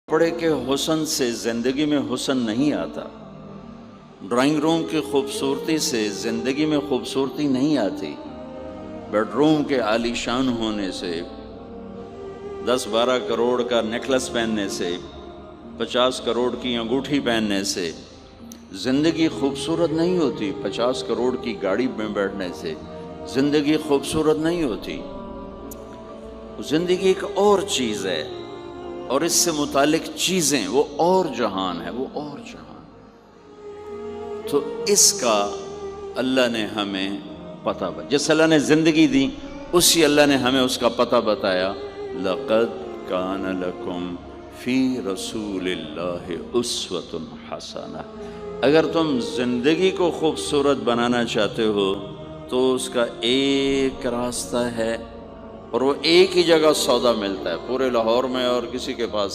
کپڑے کے حسن سے زندگی میں حسن نہیں آتا، ڈرائنگ روم کی خوبصورتی سے زندگی میں خوبصورتی نہیں آتی، بیڈ روم کے عالی شان ہونے سے، 10-12 کروڑ کا نیکلس پہننے سے، 50 کروڑ کی انگوٹھی پہننے سے زندگی خوبصورت نہیں ہوتی، 50 کروڑ کی گاڑی میں بیٹھنے سے زندگی خوبصورت نہیں ہوتی۔ زندگی ایک اور چیز ہے، اور اس سے متعلق چیزیں وہ اور جہان ہے، وہ اور جہان۔ تو اس کا اللہ نے ہمیں پتہ بتایا، جس اللہ نے زندگی دی اسی اللہ نے ہمیں اس کا پتہ بتایا۔ لَقَدْ كَانَ لَكُمْ فِي رَسُولِ اللَّهِ أُسْوَةٌ حَسَنَةٌ۔ اگر تم زندگی کو خوبصورت بنانا چاہتے ہو تو اس کا ایک راستہ ہے، اور وہ ایک ہی جگہ سودا ملتا ہے پورے لاہور میں اور کسی کے پاس